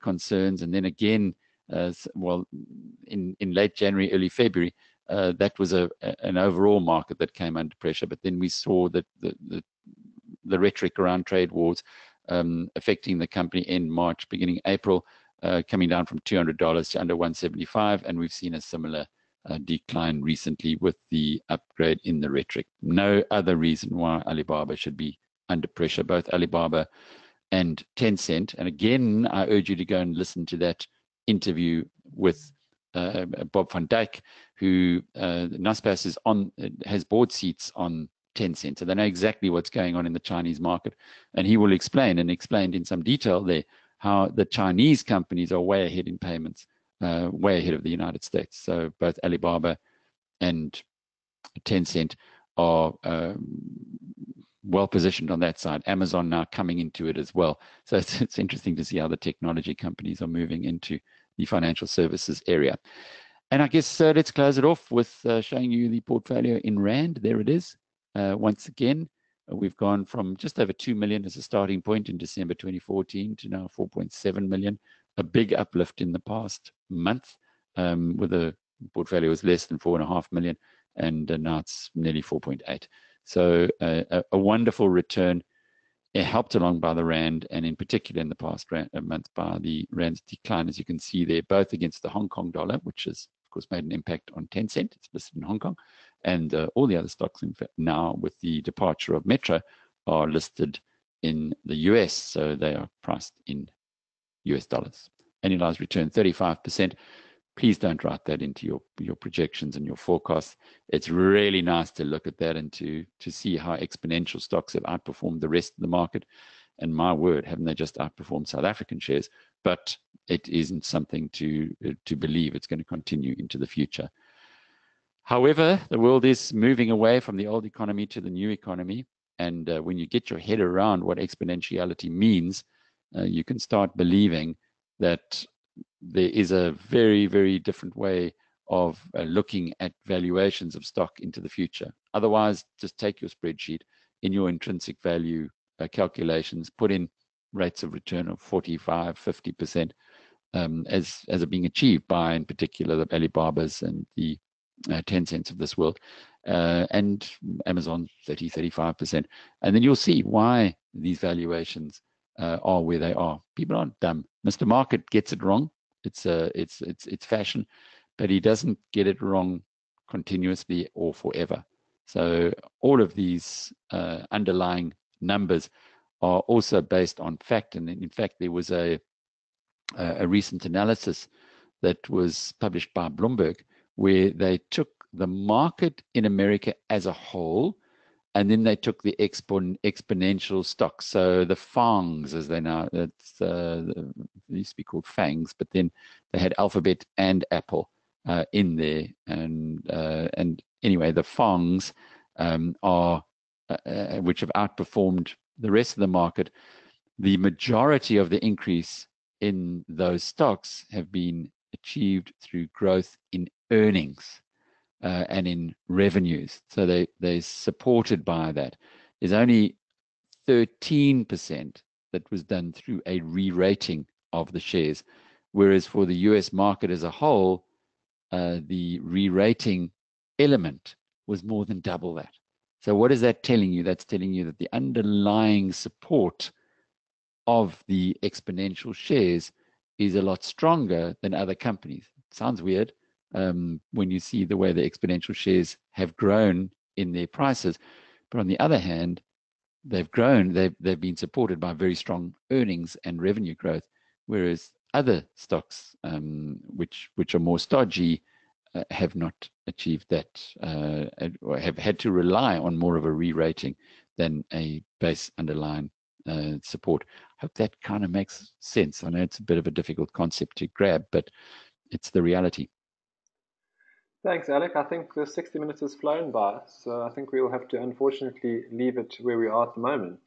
concerns, and then again, in late January, early February, that was an overall market that came under pressure. But then we saw that the rhetoric around trade wars affecting the company in March, beginning April, coming down from $200 to under $175, and we've seen a similar decline recently with the upgrade in the rhetoric. No other reason why Alibaba should be under pressure, both Alibaba and Tencent. And again, I urge you to go and listen to that interview with Bob van Dijk, who Naspers has board seats on Tencent, so they know exactly what's going on in the Chinese market, and he will explained in some detail there how the Chinese companies are way ahead in payments, way ahead of the United States. So both Alibaba and Tencent are well positioned on that side. Amazon now coming into it as well. So it's interesting to see how the technology companies are moving into the financial services area. And I guess let's close it off with showing you the portfolio in Rand. There it is. Once again, we've gone from just over 2 million as a starting point in December 2014 to now 4.7 million, a big uplift in the past month, with the portfolio was less than 4.5 million, and now it's nearly 4.8. So a wonderful return, helped along by the Rand, and in particular in the past month by the Rand's decline, as you can see there, both against the Hong Kong dollar, which has, of course, made an impact on Tencent. It's listed in Hong Kong, and all the other stocks, in fact, now with the departure of Metro, are listed in the US, so they are priced in US dollars. Annualized return 35%. Please don't write that into your projections and your forecasts. It's really nice to look at that and to see how exponential stocks have outperformed the rest of the market. And my word, haven't they just outperformed South African shares? But it isn't something to believe it's going to continue into the future. However, the world is moving away from the old economy to the new economy. And when you get your head around what exponentiality means, you can start believing that there is a very, very different way of looking at valuations of stock into the future. Otherwise, just take your spreadsheet in your intrinsic value calculations, put in rates of return of 45, 50% as are being achieved by, in particular, the Alibabas and the Tencents of this world, and Amazon 30, 35%. And then you'll see why these valuations are where they are. People aren't dumb. Mr. Market gets it wrong. It's fashion, but he doesn't get it wrong continuously or forever. So all of these underlying numbers are also based on fact. And in fact, there was a recent analysis that was published by Bloomberg, where they took the market in America as a whole, and then they took the exponential stocks. So the FANGs, as they now, they used to be called FANGs, but then they had Alphabet and Apple in there. And anyway, the FANGs are, which have outperformed the rest of the market. The majority of the increase in those stocks have been achieved through growth in earnings and in revenues. So they're supported by that. There's only 13% that was done through a re-rating of the shares, whereas for the US market as a whole, the re-rating element was more than double that. So what is that telling you? That's telling you that the underlying support of the exponential shares is a lot stronger than other companies. Sounds weird when you see the way the exponential shares have grown in their prices, but on the other hand, they've been supported by very strong earnings and revenue growth, whereas other stocks, which are more stodgy, have not achieved that, or have had to rely on more of a re-rating than a base underlying support. Hope that kind of makes sense. I know it's a bit of a difficult concept to grab, but it's the reality. Thanks, Alec. I think the 60 minutes has flown by, so I think we'll have to unfortunately leave it where we are at the moment.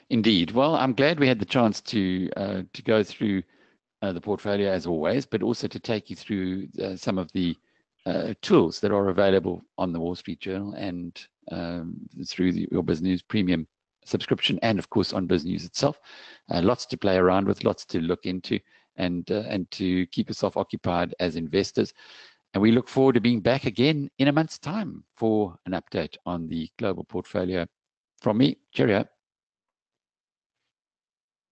Indeed. Well, I'm glad we had the chance to go through the portfolio as always, but also to take you through some of the tools that are available on the Wall Street Journal and through your BizNews Premium subscription, and of course on BizNews itself. Lots to play around with, lots to look into, and to keep yourself occupied as investors. And we look forward to being back again in a month's time for an update on the global portfolio. From me, cheerio.